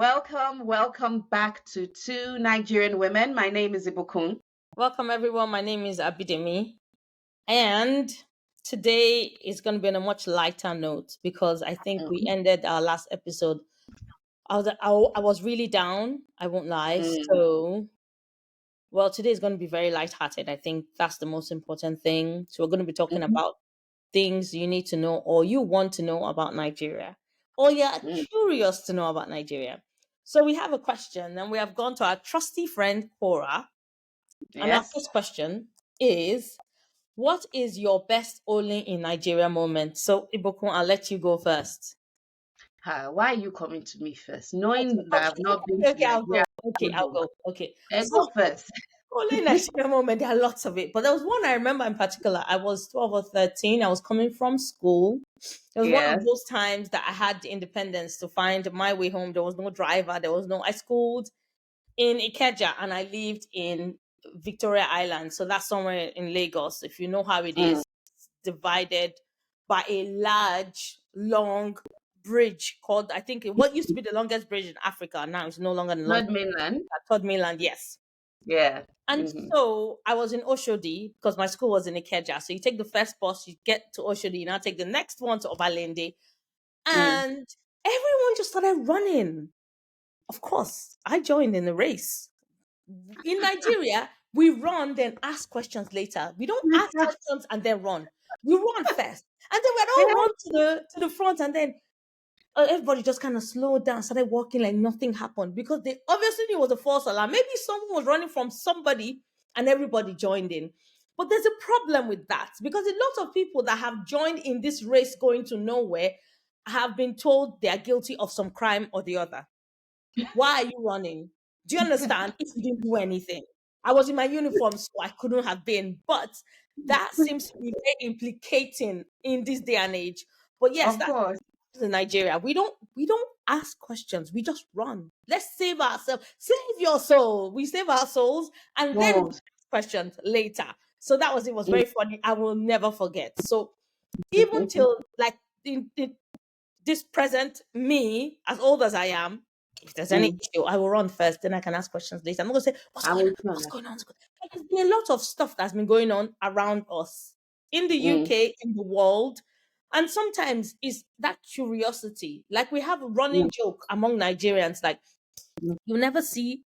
welcome back to Two Nigerian Women. My name is Ibukun. Welcome, everyone. My name is Abidemi, and today is going to be on a much lighter note because I think we ended our last episode. I was really down. I won't lie. Mm, So, well, today is going to be very lighthearted. I think that's the most important thing. So, we're going to be talking mhm, about things you need to know or you want to know about Nigeria, or you're mm. curious to know about Nigeria. So, we have a question, and we have gone to our trusty friend Cora. And our Yes. first question is, what is your best only in Nigeria moment? So, Ibokun, I'll let you go first. Why are you coming to me first? Okay, Knowing that I've okay, not been okay, to okay, I'll Nigeria, go. I Okay, don't I'll know. go. Okay. Go So, first. only in Nigeria moment, there are lots of it. But there was one I remember in particular. I was 12 or 13. I was coming from school. It was one of Yes. those times that I had the independence to find my way home. There was no driver. I schooled in Ikeja and I lived in Victoria Island. So that's somewhere in Lagos. If you know how it Mm. is, it's divided by a large, long bridge called, I think, what used to be the longest bridge in Africa. Now it's no longer the longest. Third mainland. Third mainland, yes. Yeah. And Hmm. so I was in Oshodi because my school was in Ikeja. So you take the first bus, you get to Oshodi, you now take the next one to Obalende. Mm. And everyone just started running. Of course, I joined in the race. In Nigeria, we run, then ask questions later. We don't ask questions and then run. We run first. And then we'd Yeah. all run to the front and then everybody just kind of slowed down, started walking like nothing happened because they obviously knew it was a false alarm. Maybe someone was running from somebody and everybody joined in. But there's a problem with that because a lot of people that have joined in this race going to nowhere have been told they are guilty of some crime or the other. Why are you running? Do you understand? If you didn't do anything. I was in my uniform, so I couldn't have been. But that seems to be very implicating in this day and age. But yes, Of that's course. in Nigeria. We don't ask questions. We just run. Let's save ourselves. Save your soul. We save our souls and then we Goals. ask questions later. So that was it was Mm. very funny. I will never forget. So even till like in this present me, as old as I am, if there's any Mm. issue, I will run first, then I can ask questions later. I'm not gonna say, what's I'm going on? with you on What's that. going on? What's going on? There's been a lot of stuff that's been going on around us in the Mm. UK, in the world. And sometimes it's that curiosity. Like we have a running Mm. joke among Nigerians, like Mm. you never see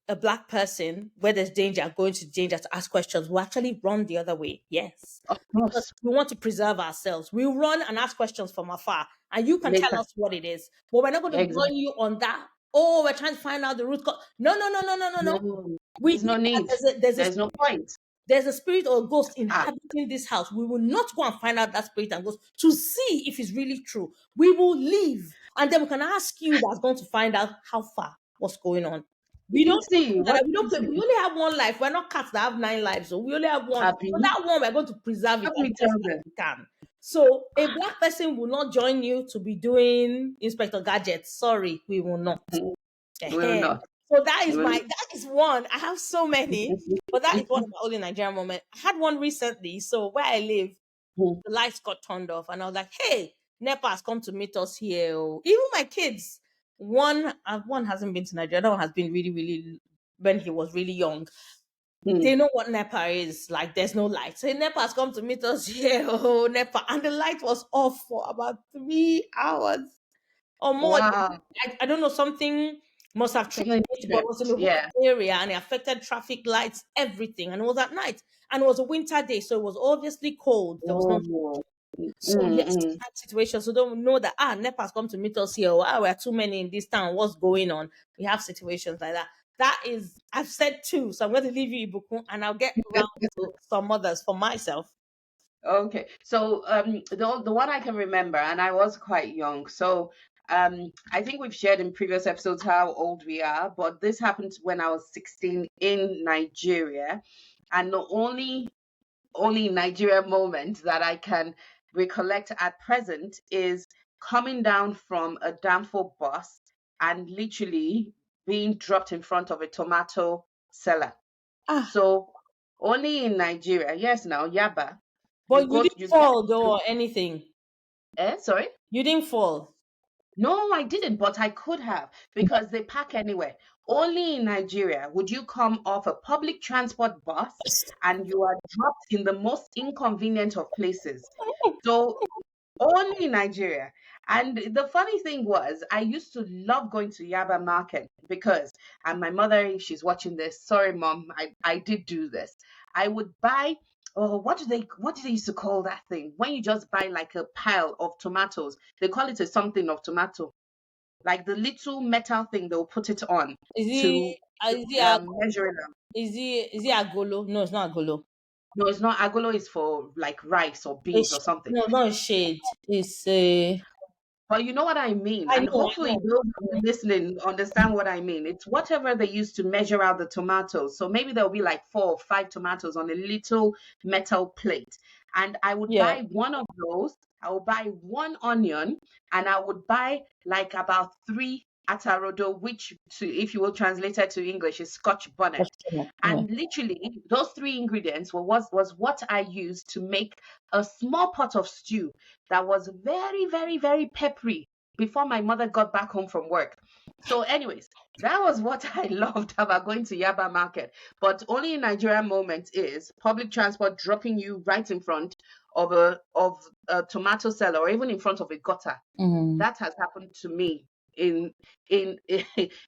a black person where there's danger going to danger to ask questions will actually run the other way. Yes. Of Because course. we want to preserve ourselves. We'll run and ask questions from afar. And you can tell Later. us what it is. But we're not going to join Exactly. you on that. Oh, we're trying to find out the root cause. No, no, no, no, no, no, no. No. We There's no need. There's no point. there's a spirit or a ghost Ah. inhabiting this house. We will not go and find out that spirit and ghost to see if it's really true. We will leave. And then we can ask you that's going to find out how far, what's going on. We You don't see, that what we do you don't play. We see? only have one life. We're not cats that have 9 lives. So we only have one. So Happy. that one we're going to preserve it Let as me best tell as them. we can. So a black person will not join you to be doing Inspector Gadget. Sorry, we will not. Mm. Will Ehen. not. So Will that is one. I have so many, but that is one of my only Nigerian moment. I had one recently. So where I live, not. the lights got turned off, and I was like, "Hey, NEPA has come to meet us here." Oh. Even my kids, one hasn't been to Nigeria. The other one has been really, really when he was really young. Mm. They know what NEPA is. Like, there's no light. So NEPA has come to meet us here. Oh, NEPA, and the light was off for about 3 hours or more. Wow. I don't know, something must have Something changed, but it was in tripped. the whole Yeah. area and it affected traffic lights, everything. And it was at night. And it was a winter day, so it was obviously cold. There was no. Oh. So yes, Mm. that situation. So don't know that NEPA has come to meet us here. Or, we're too many in this town. What's going on? We have situations like that. That is, I've said two, so I'm going to leave you Ibukun, and I'll get around to some others for myself. Okay. So the one I can remember, and I was quite young. So I think we've shared in previous episodes how old we are, but this happened when I was 16 in Nigeria. And the only Nigeria moment that I can recollect at present is coming down from a Danfo bus and literally being dropped in front of a tomato seller. Ah, So only in Nigeria, yes, now Yaba, but you didn't you get fall though or anything. sorry. You didn't fall. No, I didn't, but I could have because they park anywhere. Only in Nigeria would you come off a public transport bus and you are dropped in the most inconvenient of places. So only in Nigeria. And the funny thing was, I used to love going to Yaba Market because, and my mother, if she's watching this, sorry, mom, I did do this. I would buy, oh, what do they used to call that thing? When you just buy like a pile of tomatoes, they call it a something of tomato, like the little metal thing they'll put it on Is to, he? Is he? measure it out. Is he Agolo? No, it's not Agolo. No, it's not agolo, is for like rice or beans or something. No, not a shade. It's a. But you know what I mean, I and know. I hopefully know. those who are listening understand what I mean. It's whatever they use to measure out the tomatoes. So maybe there'll be like 4 or 5 tomatoes on a little metal plate, and I would Yeah. buy one of those. I would buy one onion, and I would buy like about three atarodo, which, if you will translate it to English, is Scotch bonnet. Yeah. And literally, those three ingredients was what I used to make a small pot of stew that was very, very, very peppery before my mother got back home from work. So, anyways, that was what I loved about going to Yaba Market. But only in Nigerian moment is public transport dropping you right in front of a tomato seller or even in front of a gutter. Mm. That has happened to me in in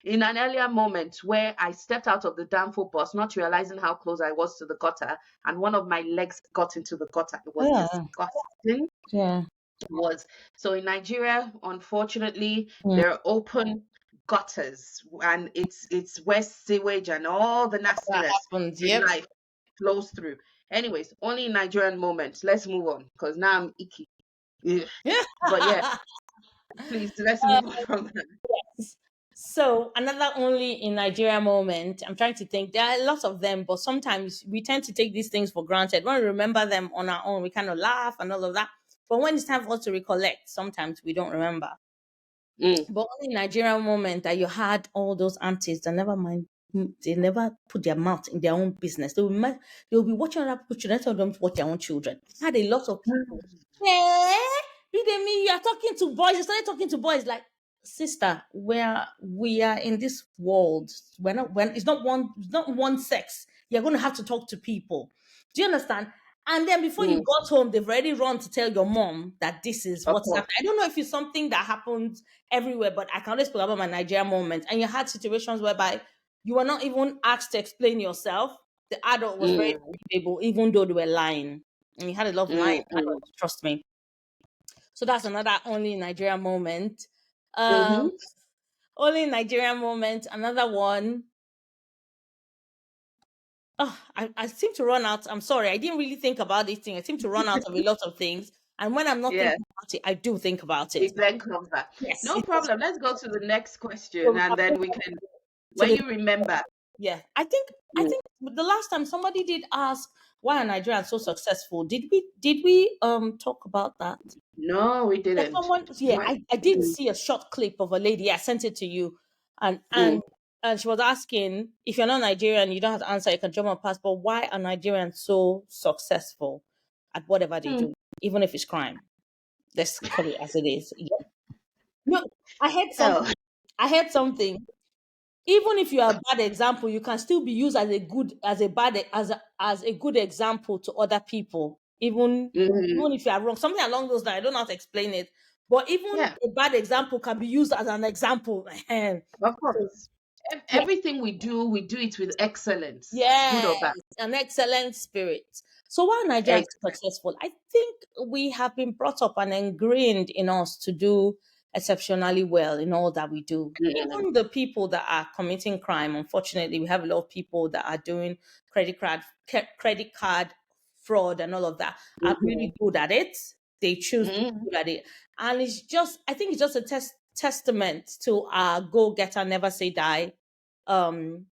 an earlier moment where I stepped out of the Danfo bus, not realizing how close I was to the gutter, and one of my legs got into the gutter. It was Yeah. disgusting. Yeah. It was. So in Nigeria, unfortunately, Mm. there are open gutters, and it's where sewage and all the That nastiness happens. in Yep. life flows through. Anyways, only in Nigerian moments. Let's move on because now I'm icky. Ugh. But yeah, please let's move on from that. So another only in Nigeria moment, I'm trying to think. There are lots of them, but sometimes we tend to take these things for granted. When we remember them on our own, we kind of laugh and all of that. But when it's time for us to recollect, sometimes we don't remember. Mm, But only in Nigerian moment that you had all those aunties that never mind, they never put their mouth in their own business. They will be watching other people children, tell them to watch their own children. I had a lot of people. Eh? You are talking to boys. You started talking to boys like, sister, where we are in this world, we're not when it's not one sex. You're gonna have to talk to people. Do you understand? And then before you mm, got home, they've already run to tell your mom that this is of what's course. happening. I don't know if it's something that happens everywhere, but I can always talk about my Nigerian moment. And you had situations whereby you were not even asked to explain yourself. The adult was very Mm, able, even though they were lying. And you had a lot of lying mm, mm. adults, trust me. So that's another only Nigerian moment. Um, Mhm. only Nigerian moment. Another one. Oh, I seem to run out. I'm sorry. I didn't really think about this thing. I seem to run out of a lot of things. And when I'm not Yeah, thinking about it, I do think about it. it then comes back. Yes, No it does. problem. Let's go to the next question and then we can, To when the you remember. yeah. I Mm. think the last time somebody did ask why are Nigerians so successful. Did we talk about that? No, we Yeah, didn't. someone. Yeah, What? I did Mm, see a short clip of a lady. I sent it to you, and mm, and and she was asking if you're not Nigerian, you don't have to answer. You can draw my passport. Why are Nigerians so successful at whatever they mm. do, even if it's crime? Let's call it as it is. Yeah. No, I heard Oh. something. I heard something. Even if you are a bad example, you can still be used as a good example to other people. Mhm. Even if you are wrong, something along those lines. I don't know how to explain it, but even Yeah, a bad example can be used as an example. of So, course. yeah, Everything we do it with excellence, good yes, or bad. an excellent spirit. So while Nigerians Ex- are successful, I think we have been brought up and ingrained in us to do exceptionally well in all that we do. mm, Even the people that are committing crime, unfortunately, we have a lot of people that are doing credit card fraud and all of that are mhm, really good at it. They choose to be mm, good at it, and I think it's just a testament to our go getter, never say die um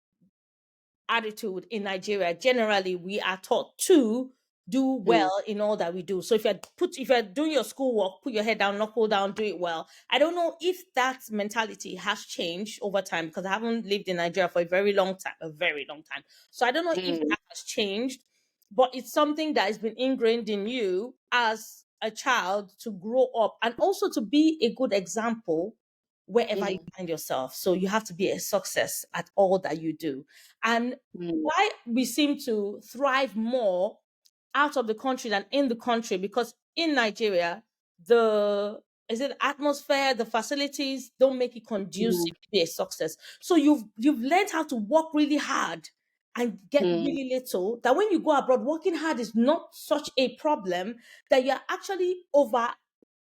attitude in Nigeria. Generally, we are taught to do mm, well in all that we do. So if you're doing your schoolwork, put your head down, knuckle down, do it well. I don't know if that mentality has changed over time because I haven't lived in Nigeria for a very long time. So I don't know if mm, that has changed, but it's something that has been ingrained in you as a child to grow up and also to be a good example wherever you Mm, find yourself. So you have to be a success at all that you do. And mm, why we seem to thrive more out of the country than in the country, because in Nigeria, the is it atmosphere, the facilities don't make it mm, conducive to be a success. So you've learned how to work really hard and get mm, really little. That when you go abroad, working hard is not such a problem. That you're actually over.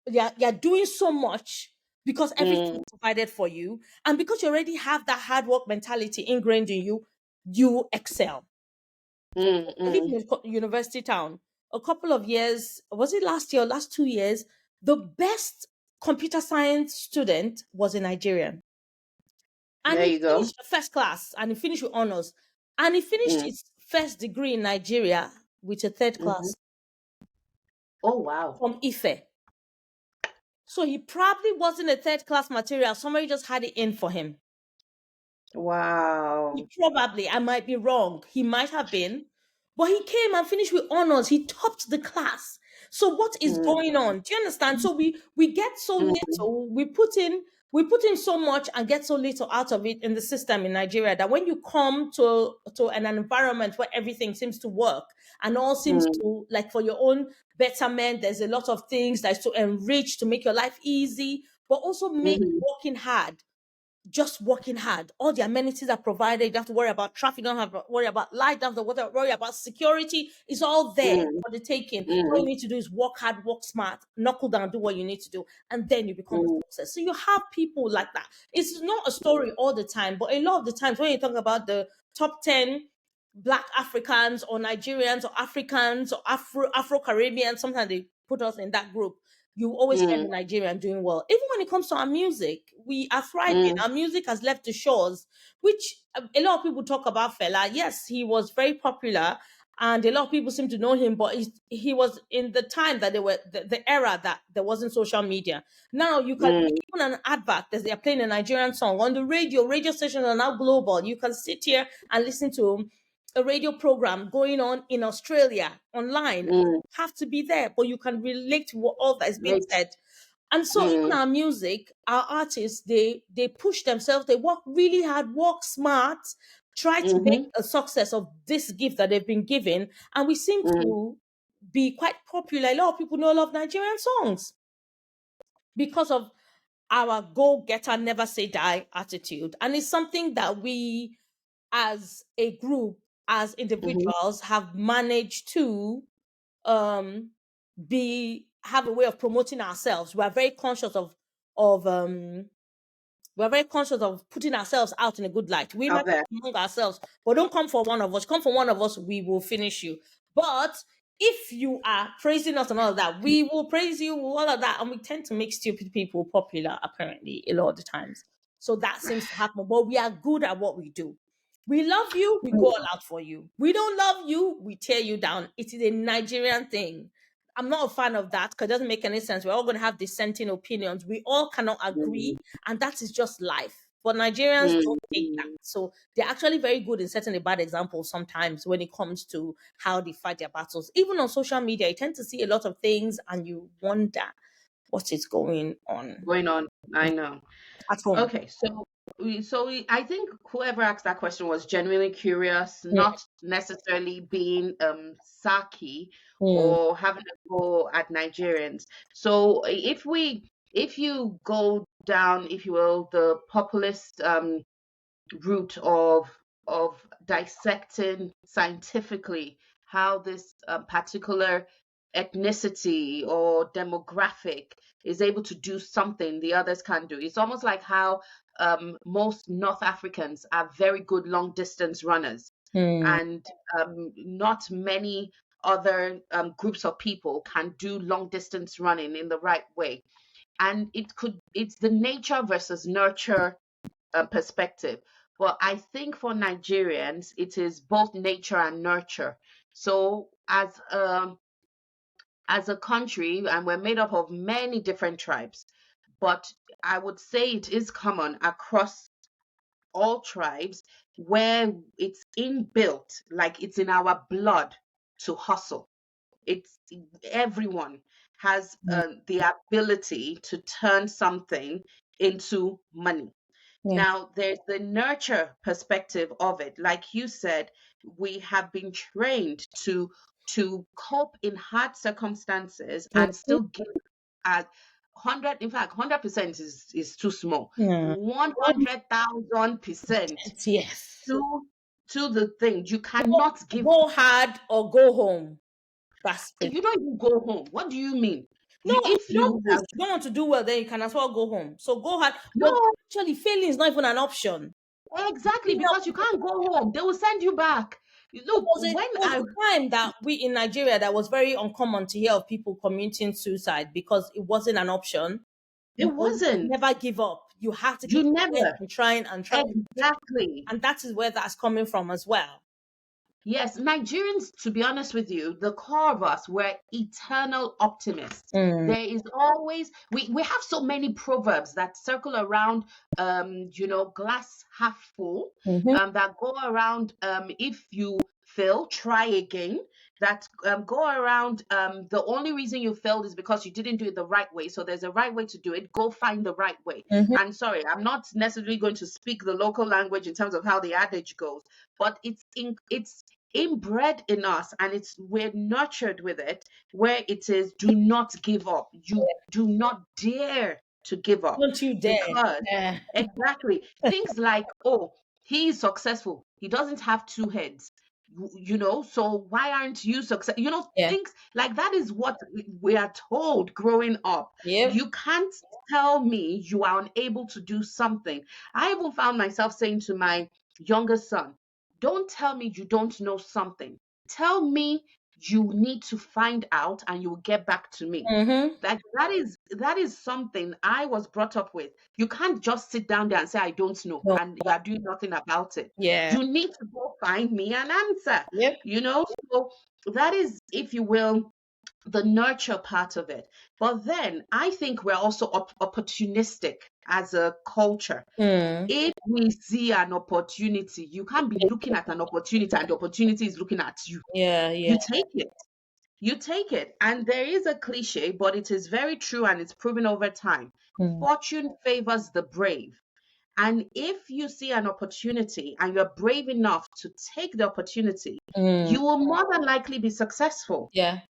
You're doing so much because everything mm, is provided for you, and because you already have that hard work mentality ingrained in you, you excel. mm, I live mm. in a university town. A couple of years, was it last year or last 2 years? The best computer science student was a Nigerian. And There he you go. finished first class and he finished with honors. And he finished Mm, his first degree in Nigeria with a third hmm. class Oh, wow. from Ife. So he probably wasn't a third class material. Somebody just had it in for him. He Wow. probably, I might be wrong. He might have been, but he came and finished with honors. He topped the class. So what is Mm, going on? Do you understand? So we get so mm, little. We put in so much and get so little out of it in the system in Nigeria that when you come to an environment where everything seems to work and all seems mm, to like for your own betterment, there's a lot of things that's to enrich to make your life easy, but also make mhm, working hard, just working hard. All the amenities are provided. You don't have to worry about traffic. You don't have to worry about light. You don't have to worry about security. It's all there mm, for the taking. All you mm, need to do is work hard, work smart, knuckle down, do what you need to do, and then you become a mm, success. So you have people like that. It's not a story all the time, but a lot of the times when you talk about the top 10 Black Africans or Nigerians or Africans or Afro Caribbean, sometimes they put us in that group. You always hear the mm, Nigerian doing well. Even when it comes to our music, we are thriving. mm, Our music has left the shores, which a lot of people talk about Fela. Yes, he was very popular, and a lot of people seem to know him, but he was in the time that they were the era that there wasn't social media. Now you can mm, even an advert that they are playing a Nigerian song on the radio stations are now global. You can sit here and listen to a radio program going on in Australia online. mm. Have to be there, but you can relate to what all that is being Right. said. And so even Mm, our music, our artists, they push themselves, they work really hard, work smart, try to make mhm, a success of this gift that they've been given. And we seem mm, to be quite popular. A lot of people know a lot of Nigerian songs because of our go getter, never say die attitude. And it's something that we as a group, as mhm, individuals, have managed to um be have a way of promoting ourselves. We are very conscious of we're very conscious of putting ourselves out in a good light. We out might there. among ourselves, but don't come for one of us. Come for one of us, we will finish you. But if you are praising us and all of that, we will praise you, all of that. And we tend to make stupid people popular, apparently, a lot of the times. So that seems to happen. But we are good at what we do. We love you, we go all out for you. We don't love you, we tear you down. It is a Nigerian thing. I'm not a fan of that because it doesn't make any sense. We're all going to have dissenting opinions. We all cannot agree, Mm, and that is just life. But Nigerians mm, don't take that. mm. So they're actually very good in setting a bad example sometimes when it comes to how they fight their battles. Even on social media, you tend to see a lot of things and you wonder what is going on Going on. I know. at home. Okay, so I think whoever asked that question was genuinely curious, Mm, not necessarily being sarky mm, or having a go at Nigerians. So if you go down, if you will, the populist route of dissecting scientifically how this particular ethnicity or demographic is able to do something the others can't do. It's almost like how most North Africans are very good long distance runners, mm, and not many other groups of people can do long distance running in the right way. And it's the nature versus nurture perspective. But I think for Nigerians, it is both nature and nurture. So as a country, and we're made up of many different tribes, but I would say it is common across all tribes where it's inbuilt, like it's in our blood to hustle. It's everyone has Mm. the ability to turn something into money. Yeah. Now, there's the nurture perspective of it. Like you said, we have been trained to cope in hard circumstances and Mhm. still give at 100. In fact, 100% is too small. Mm. 100,000% Yes. to the thing. You Go, cannot give. go hard or go home. That's pretty. You don't even go home. What do you mean? No, You, if if you don't you push, you don't want to do well, then you can as well go home. So go hard. no, But actually, failing is not even an option. exactly, You know, because you can't go home. They will send you back. Look, when there was I a time that we in Nigeria that was very uncommon to hear of people committing suicide because it wasn't an option. it But you could wasn't. never give up. You have to You keep trying never. and trying and trying. Exactly. And that is where that's coming from as well. Yes, Nigerians, to be honest with you, the core of us, we're eternal optimists. Mm. There is always, we have so many proverbs that circle around, glass half full, Mm-hmm. that go around, if you fail, try again, that go around, the only reason you failed is because you didn't do it the right way. So there's a right way to do it. Go find the right way. Mm-hmm. And sorry, I'm not necessarily going to speak the local language in terms of how the adage goes, but it's inbred in us, and we're nurtured with it, where it is, do not give up. You do not dare to give up, Don't you dare. because Yeah. exactly things like, oh, he is successful, he doesn't have two heads, so why aren't you success, Yeah. things like that is what we are told growing up. Yep. You can't tell me you are unable to do something. I even found myself saying to my younger son, don't tell me you don't know something. Tell me you need to find out and you will get back to me. Mm-hmm. Like that is something I was brought up with. You can't just sit down there and say I don't know No. and you are doing nothing about it. Yeah. You need to go find me an answer. Yep. So that is, if you will, the nurture part of it. But then I think we're also opportunistic as a culture. Mm. If we see an opportunity, you can't be looking at an opportunity and the opportunity is looking at you. Yeah. Yeah. You take it. You take it. And there is a cliche, but it is very true and it's proven over time. Mm. Fortune favors the brave. And if you see an opportunity and you're brave enough to take the opportunity, Mm. you will more than likely be successful. Yeah.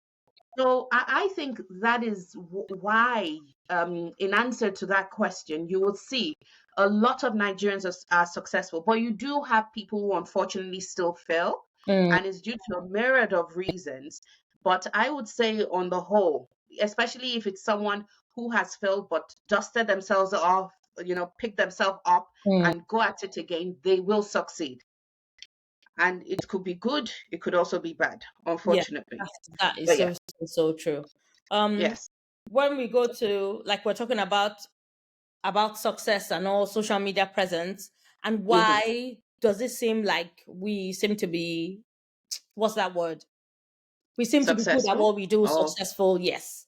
So I think that is why, in answer to that question, you will see a lot of Nigerians are successful, but you do have people who unfortunately still fail, Mm. and it's due to a myriad of reasons. But I would say, on the whole, especially if it's someone who has failed but dusted themselves off, pick themselves up Mm. and go at it again, they will succeed. And it could be good, it could also be bad, Yeah. unfortunately. That is But yeah, so true. Um, yes. when we go to, like, we're talking about success and all social media presence, and Hmm. why does it seem like we seem to be, what's that word, we seem to be good at Successful. what we do, Oh, successful. Yes,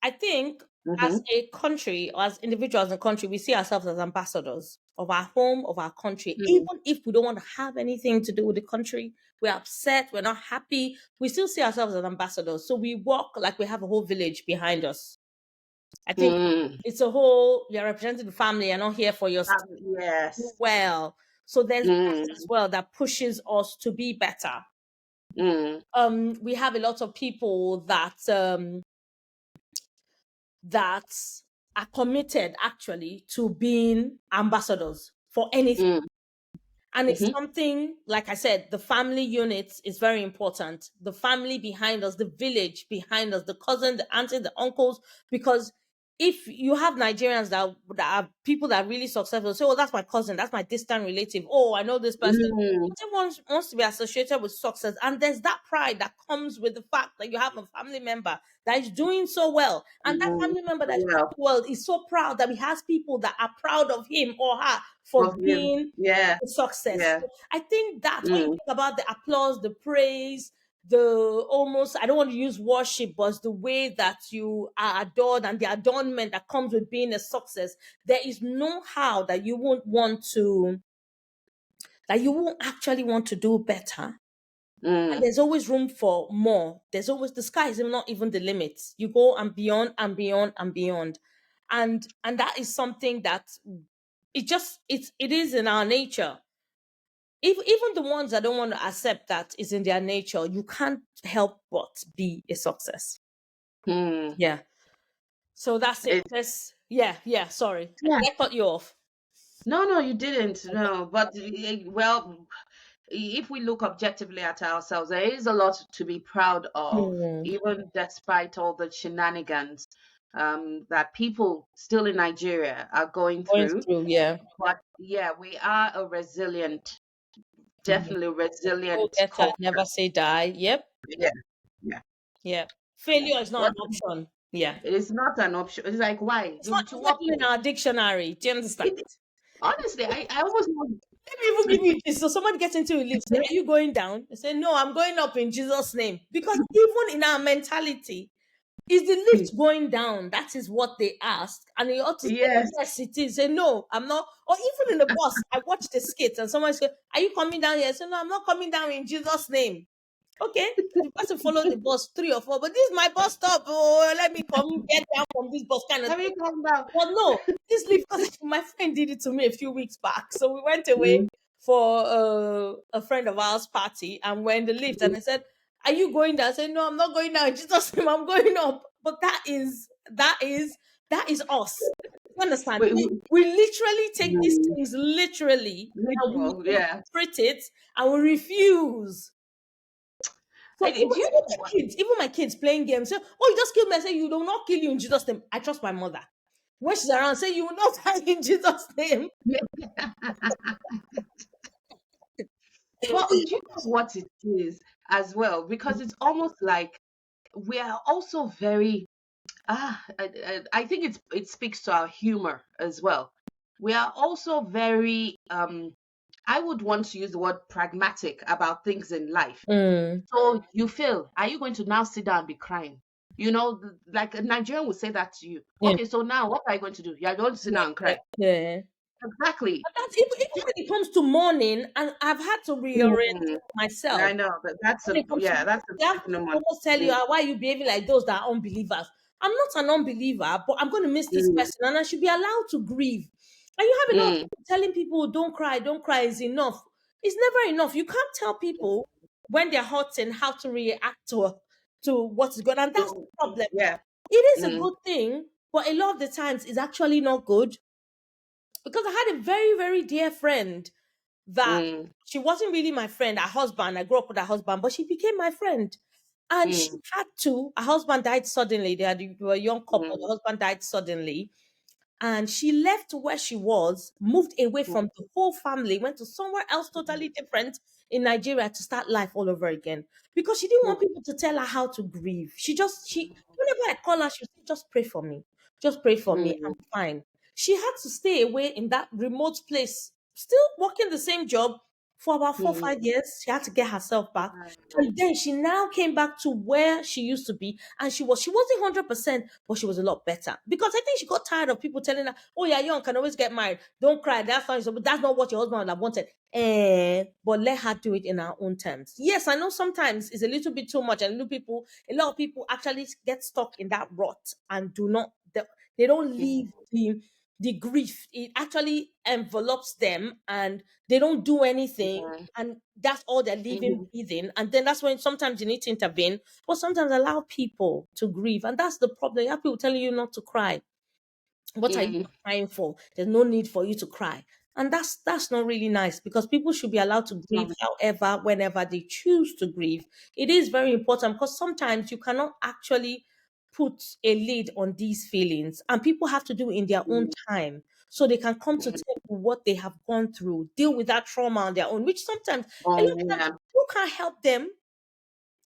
I think as mm-hmm. a country or as individuals in a country, we see ourselves as ambassadors of our home, of our country. Mm, Even if we don't want to have anything to do with the country, we're upset, we're not happy, we still see ourselves as ambassadors. So we walk like we have a whole village behind us. I think mm. it's a whole, you're representing the family, you're not here for your Yes. well. So there's that Mm, as well that pushes us to be better. mm, We have a lot of people that are committed actually to being ambassadors for anything. mm, And it's mm-hmm, something, like I said, the family unit is very important. The family behind us, the village behind us, the cousin, the auntie, the uncles, because if you have Nigerians that are people that are really successful, say, oh, that's my cousin, that's my distant relative. Oh, I know this person. mm, Everyone wants to be associated with success. And there's that pride that comes with the fact that you have a family member that is doing so well. And that mm. family member that is doing Well, so well is so proud that he has people that are proud of him or her for of him. being Yeah, success. yeah. So I think that when you Mm, think about the applause, the praise, the almost, I don't want to use worship, but the way that you are adored and the adornment that comes with being a success, there is no how that you won't actually want to do better And Mm. there's always room for more. There's always, the sky is not even the limit. You go and beyond and beyond and beyond. And that is something that it is in our nature. If even the ones that don't want to accept that is in their nature, you can't help but be a success. Mm. Yeah. So that's it. It, Yeah, sorry. yeah. I cut you off. No, no, you didn't. Okay. No, but well, if we look objectively at ourselves, there is a lot to be proud of, Hmm. even despite all the shenanigans that people still in Nigeria are going Going through. through, yeah. But yeah, we are a resilient, Mhm. definitely Go resilient getter, culture. never say die. Yep. Yeah, yeah, Yeah. yeah. Failure is not What an option. Yeah. it is not an option. It's like why? To It's not what even in end? our dictionary. Do you understand? It honestly, I almost want Let me even to. give you this. So somebody gets into a lift, say, are you going down? I say, no, I'm going up in Jesus' name. Because even in our mentality, is the lift going down? That is what they ask. And you ought to say, Yes. yes, it is. Say, no, I'm not. Or even in the bus, I watched the skit and someone said, are you coming down here? I say, no, I'm not coming down in Jesus' name. Okay, the person follow the bus 3 or 4, but this is my bus stop. Oh, let me come get down from this bus kind of Let thing. me calm down. But no, this leave because my friend did it to me a few weeks back. So we went away Mm, for a friend of ours party, and we're in the lift, and I said, "Are you going down?" I said, "No, I'm not going down. In Jesus' name, I'm going up." But that is us. You understand? we, We literally take these mm, things literally, and we literal, yeah. interpret it, and we refuse. So even, Do you even know my what? kids, even my kids playing games, say, "Oh, you just killed me." I say, "You do not kill you in Jesus' name." I trust my mother. When she's around, say, "You will not die in Jesus' name." Well, do you know what it is as well? Because it's almost like we are also very I think it speaks to our humor as well. We are also very I would want to use the word pragmatic about things in life. Mm. So you feel, are you going to now sit down and be crying? You know, like a Nigerian would say that to you. Yeah. Okay, so now what are you going to do? You're going to sit down and Yeah. cry. Yeah. Exactly. But that's even when it comes to mourning, and I've had to reorient Mm, myself. I know, but that's When a it comes to, yeah, that's a they have definite people one. almost tell you, Mm, "Ah, why are you behaving like those that are unbelievers?" I'm not an unbeliever, but I'm going to miss this mm, person, and I should be allowed to grieve. And you have a lot of mm, people telling people, don't cry is enough. It's never enough. You can't tell people when they're hurting how to react to what is going on. And that's the mm, problem. yeah. It is a Mm, good thing, but a lot of the times it's actually not good. Because I had a very, very dear friend that mm, she wasn't really my friend, her husband. I grew up with her husband, but she became my friend. And she mm, had to, her husband died suddenly. They were a young couple. The mm, husband died suddenly. And she left where she was, moved away mm, from the whole family, went to somewhere else totally different in Nigeria to start life all over again. Because she didn't want mm, people to tell her how to grieve. Whenever I call her, she would say, just pray for me. Just pray for me. I'm mm, fine. She had to stay away in that remote place, still working the same job for about four, mm. 5 years. She had to get herself back. Wow. And then she now came back to where she used to be. And she wasn't 100%, but she was a lot better. Because I think she got tired of people telling her, "Oh, you're young, can always get married. Don't cry. That's fine." So, but that's not what your husband would have wanted. But let her do it in her own terms. Yes, I know sometimes it's a little bit too much. And a lot of people actually get stuck in that rut and they don't leave the grief. It actually envelops them and they don't do anything, Yeah. and that's all they're living, Mhm. breathing. And then that's when sometimes you need to intervene, but sometimes allow people to grieve. And that's the problem. You have people telling you not to cry. What are you Mm, crying for? There's no need for you to cry. And that's not really nice, because people should be allowed to grieve so, however, whenever they choose to grieve. It is very important, because sometimes you cannot actually put a lid on these feelings, and people have to do it in their own mm, time, so they can come to mm. terms with what they have gone through, deal with that trauma on their own, which sometimes, a lot Oh of times, yeah. you can't help them.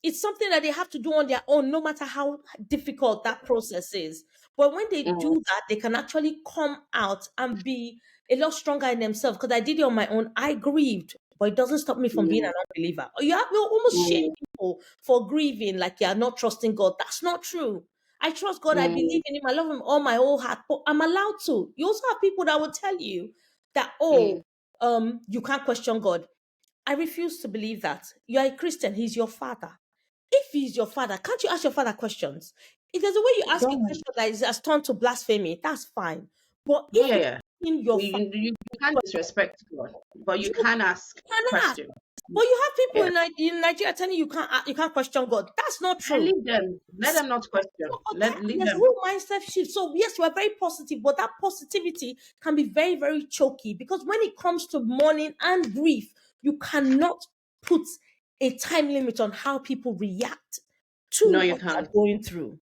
It's something that they have to do on their own, no matter how difficult that process is. But when they Mm, do that, they can actually come out and be a lot stronger in themselves. Because I did it on my own. I grieved, but it doesn't stop me from being mm, an unbeliever. You almost shame mm, people for grieving, like you are not trusting God. That's not true. I trust God. I mm, believe in Him. I love Him all my whole heart. But I'm allowed to. You also have people that will tell you that, mm, you can't question God. I refuse to believe that. You are a Christian, he's your father. If he's your father, can't you ask your father questions? If there's a way you ask a Don't. question that is has turned to blasphemy, that's fine. But Yeah, if yeah, you're yeah. asking your You, father, you can't disrespect God, but you you can ask can ask. questions. But you have people Yeah. in Nigeria telling you can't question God. That's not And true. leave them. Let them not question. So, but Let leave there's a them. whole mindset shift. So yes, you are very positive, but that positivity can be very, very choky because when it comes to mourning and grief, you cannot put a time limit on how people react No, to you what they're can't. going through.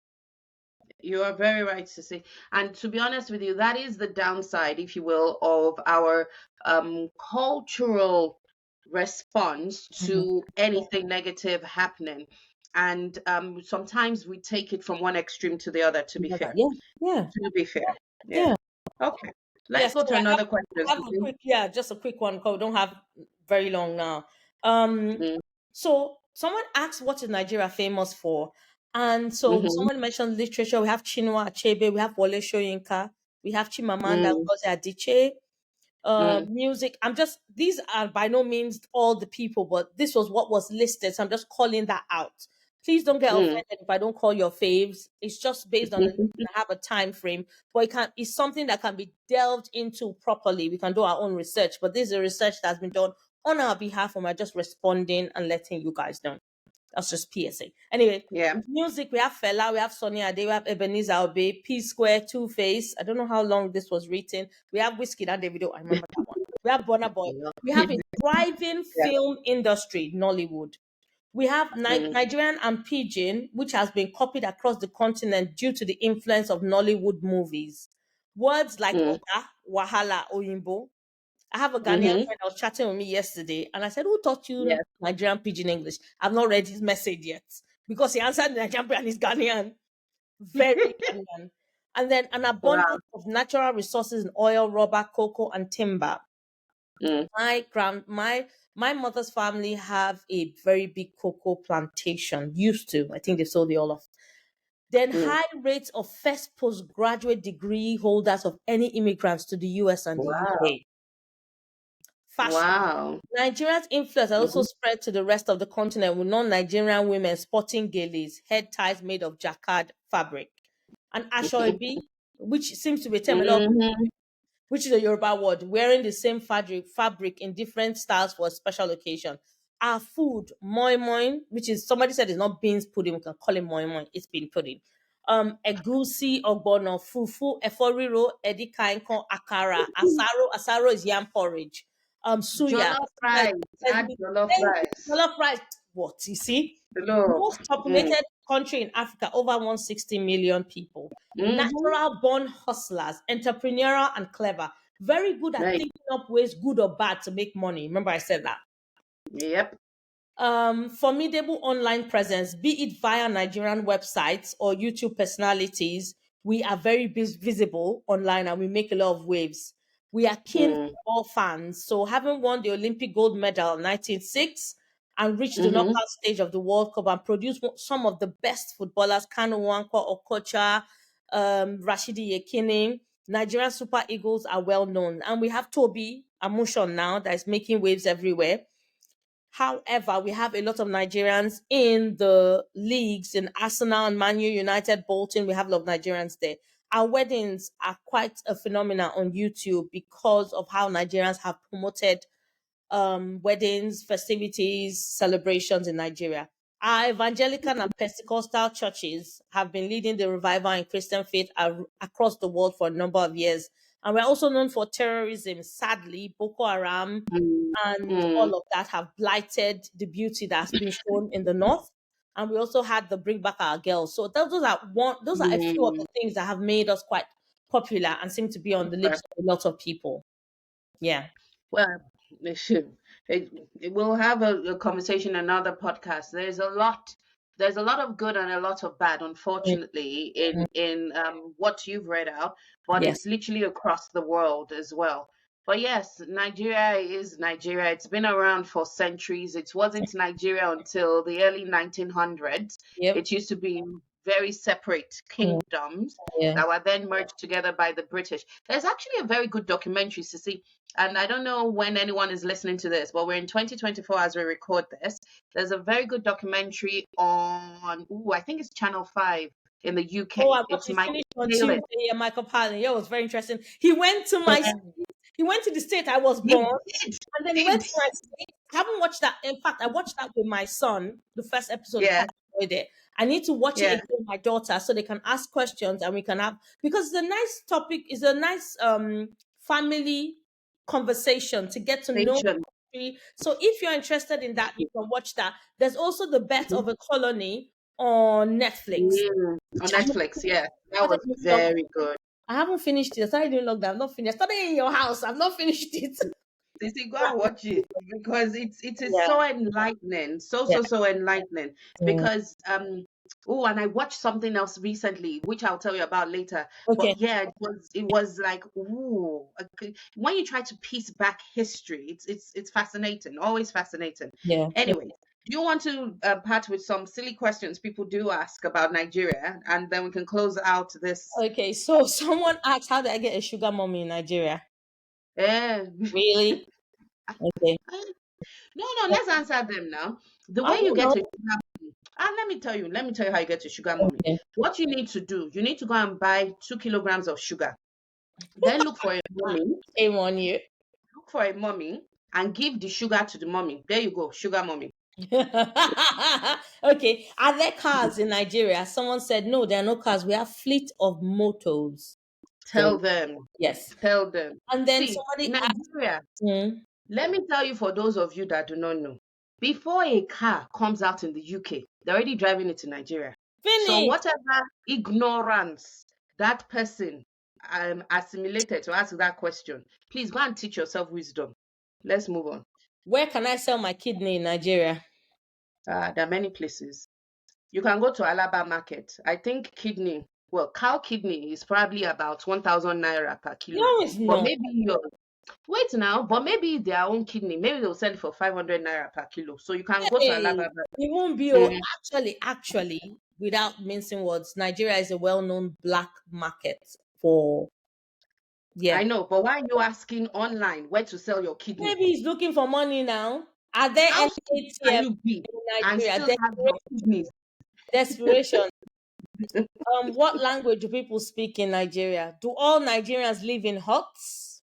You are very right to say. And to be honest with you, that is the downside, if you will, of our cultural response Mhm. to anything negative happening. And sometimes we take it from one extreme to the other, to be fair. Yeah, yeah, To be fair. Yeah. yeah. Okay. Let's Yes, go so to another question. I have a quick, yeah, just a quick one because we don't have very long now. Um, Mm, so someone asked what is Nigeria famous for? And so mm-hmm, someone mentioned literature. We have Chinua Achebe, we have Wole Soyinka, we have Chimamanda mm, Ngozi Adichie. mm, Music. I'm just these are by no means all the people, but this was what was listed. So I'm just calling that out. Please don't get mm. offended if I don't call your faves. It's just based on the list and I have a time frame, but it's something that can be delved into properly. We can do our own research, but this is a research that's been done on our behalf, and we're just responding and letting you guys know. That's just PSA. Anyway, Yeah. music, we have Fela, we have Sonny Ade, we have Ebenezer Obey, P Square, Two Face. I don't know how long this was written. We have Whiskey and Davido. I remember that one. We have Burna Boy. We have a thriving Yeah. film industry, Nollywood. We have Mm, Nigerian and Pidgin, which has been copied across the continent due to the influence of Nollywood movies. Words like mm, Oga, Wahala, Oyinbo. I have a Ghanaian mm-hmm. friend that was chatting with me yesterday, and I said, "Who taught you Yes. Nigerian Pidgin English?" I've not read his message yet because he answered Nigerian and he's Ghanaian, very Ghanaian. And then an Wow. abundance of natural resources in oil, rubber, cocoa, and timber. Mm, My mother's family have a very big cocoa plantation. Used to, I think they sold it all off. Then mm. high rates of first postgraduate degree holders of any immigrants to the US and the Wow. UK. Fashion. Wow. Nigeria's influence has also Mhm, spread to the rest of the continent with non-Nigerian women sporting geles, head ties made of jacquard fabric. And ashoebi, which seems to be a term a lot of mhm, which is a Yoruba word, wearing the same fabric in different styles for a special occasion. Our food, moi moi, which is somebody said it's not beans pudding, we can call it moi moi, it's bean pudding. Egusi, ogbono, fufu, eforiro, edikainko, akara, asaro is yam porridge. Suya, Jollof there's, rice. there's, Add jollof thank you, rice. jollof rice. What you see? Hello. Most Mm, populated country in Africa, over 160 million people. mm-hmm. Natural born hustlers, entrepreneurial and clever, very good at Right. thinking up ways, good or bad, to make money. Remember, I said that. Yep. Formidable online presence, be it via Nigerian websites or YouTube personalities. We are very visible online and we make a lot of waves. We are keen Mm, football fans. So, having won the Olympic gold medal in 1906 and reached the mm-hmm. knockout stage of the World Cup and produced some of the best footballers, Kanu Nwankwo, Okocha, Rashidi Yekini, Nigerian Super Eagles are well known. And we have Toby Amushon now that is making waves everywhere. However, we have a lot of Nigerians in the leagues in Arsenal and Man U, United, Bolton. We have a lot of Nigerians there. Our weddings are quite a phenomenon on YouTube because of how Nigerians have promoted weddings, festivities, celebrations in Nigeria. Our evangelical and Pentecostal churches have been leading the revival in Christian faith across the world for a number of years. And we're also known for terrorism. Sadly, Boko Haram Mm, and mm, all of that have blighted the beauty that's been shown in the north. And we also had the Bring Back Our Girls. So those are a few of mm. the things that have made us quite popular and seem to be on the Okay. lips of a lot of people. Yeah. Well, they should. We'll have a conversation, another podcast. There's a lot of good and a lot of bad, Mm, unfortunately, mm. in what you've read out, but Yes. it's literally across the world as well. But yes, Nigeria is Nigeria. It's been around for centuries. It wasn't Nigeria until the early 1900s. Yep. It used to be very separate kingdoms Yeah. that were then merged together by the British. There's actually a very good documentary to see, and I don't know when anyone is listening to this, but we're in 2024 as we record this. There's a very good documentary on, I think it's Channel 5 in the Oh, UK. I watched It's it Mike finished on Palin. Tuesday. Yeah, Michael Palin. Yeah, it was very interesting. He went to my he went to the state I was He born, did. and then he He went did. to my state. I haven't watched that. In fact, I watched that with my son. The first episode, he Yeah, quite enjoyed it. I need to watch it yeah. again with my daughter so they can ask questions and we can have, because it's a nice topic. It's a nice family conversation to get to know Station. country. So if you're interested in that, you can watch that. There's also The Birth of a Colony on Netflix, On which Netflix, yeah. That started was doing very good. I haven't finished it. I started doing lockdown. I've not finished. I started in your house. I've not finished it. They say go and watch it because it is Yeah. so enlightening, Yeah. so enlightening. Mm. Because and I watched something else recently, which I'll tell you about later. Okay. But yeah, it was like okay. When you try to piece back history, it's fascinating, always fascinating. Yeah. Anyway, do you want to part with some silly questions people do ask about Nigeria, and then we can close out this? Okay. So someone asked, "How did I get a sugar mommy in Nigeria?" Yeah. Really? Okay. No, let's answer them now. The I way you don't get know. to sugar mommy, let me tell you how you get to sugar mommy. Okay. What you need to do, you need to go and buy 2 kilograms of sugar. Then Shame on you. look for a mommy, and give the sugar to the mommy. There you go, sugar mommy. Okay. Are there cars in Nigeria? Someone said no. There are no cars. We have fleet of motors. So Tell them, yes. tell them. And then See, somebody in asked, Nigeria, mm, let me tell you for those of you that do not know, before a car comes out in the UK, they're already driving it to Nigeria. So "Finish." whatever ignorance that person assimilated to ask that question, please go and teach yourself wisdom. Let's move on. Where can I sell my kidney in Nigeria? There are many places. You can go to Alaba Market. I think cow kidney is probably about 1,000 naira per kilo. No, it's But not. maybe wait now, but maybe their own kidney, maybe they'll sell it for 500 naira per kilo. So you can go to Hey, Alaba Market. it won't be. Mm, Actually, without mincing words, Nigeria is a well-known black market for. Yeah, I know, but why are you asking online where to sell your kidney? maybe he's looking for money now. Are there How any stupid can ATM you be in and Nigeria? still have your kidneys? Desperation. What language do people speak in Nigeria? Do all Nigerians live in huts?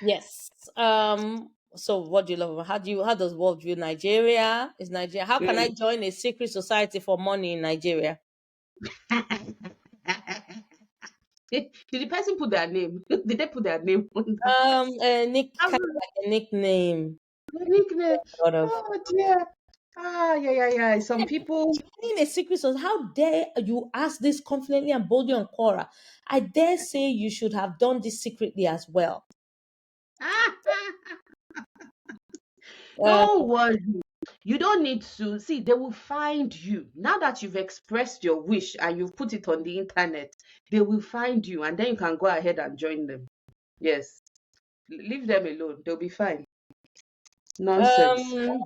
Yes. So what do you love? How does world view Nigeria? Is Nigeria How can I join a secret society for money in Nigeria? Did the person put their name? Did they put their name on that? Kind of like a nickname. The nickname. Sort of. Oh dear. Yeah. Some people. In a secret society, how dare you ask this confidently and boldly on Quora? I dare say you should have done this secretly as well. Uh, Don't worry. You don't need to see. They will find you now that you've expressed your wish and you've put it on the internet. They will find you, and then you can go ahead and join them. Yes. Leave them alone. They'll be fine. Nonsense. um,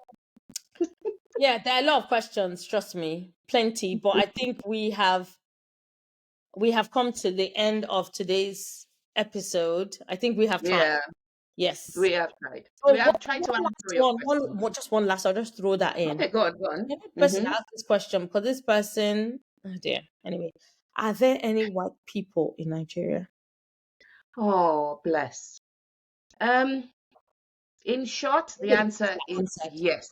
yeah, there are a lot of questions. Trust me, plenty. But I think we have come to the end of today's episode. I think we have tried. Yeah, Yes. we have tried. So We have tried to one answer last your one, questions. just one last. I'll just throw that in. Okay, go on, go on. Every person asked this question because this person, oh dear. Anyway, are there any white people in Nigeria? Oh, bless. In short, the answer is Answered. yes.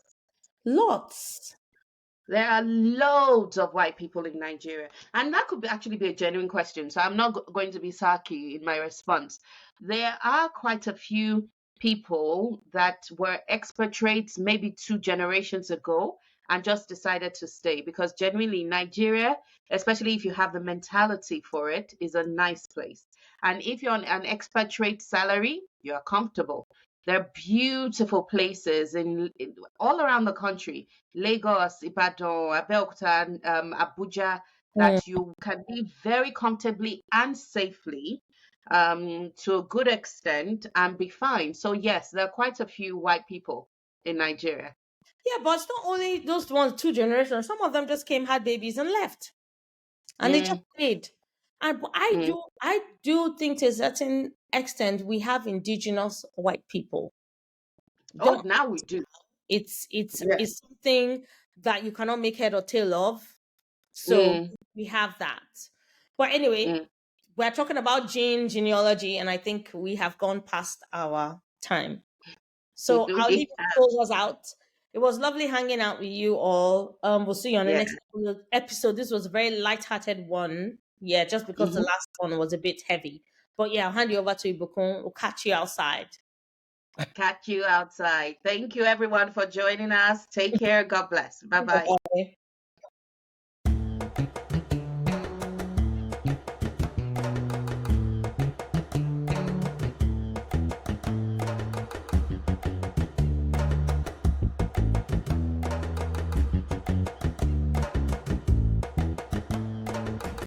Lots. There are loads of white people in Nigeria, and that could actually be a genuine question. So I'm not going to be sarky in my response. There are quite a few people that were expatriates maybe 2 generations ago and just decided to stay because genuinely Nigeria, especially if you have the mentality for it, is a nice place. And if you're on an expatriate salary, you're comfortable. There are beautiful places all around the country. Lagos, Ibadan, Abeokuta, Abuja, Mm. that you can live very comfortably and safely to a good extent and be fine. So yes, there are quite a few white people in Nigeria. Yeah, but it's not only those ones, two generations. Some of them just came, had babies, and left, and they just Mm, stayed. And but mm. I do think to a certain extent we have indigenous white people. Oh, Don't now we do. Yeah. it's something that you cannot make head or tail of. So Mm, we have that. But anyway, mm. we're talking about genealogy, and I think we have gone past our time. So I'll leave We you to have. close us out. It was lovely hanging out with you all. We'll see you on the Yeah. next episode. This was a very light-hearted one. Yeah, just because the Hmm. last one was a bit heavy. But yeah, I'll hand you over to Ibukun. We'll catch you outside. Catch you outside. Thank you, everyone, for joining us. Take care. God bless. Bye bye. Bye-bye.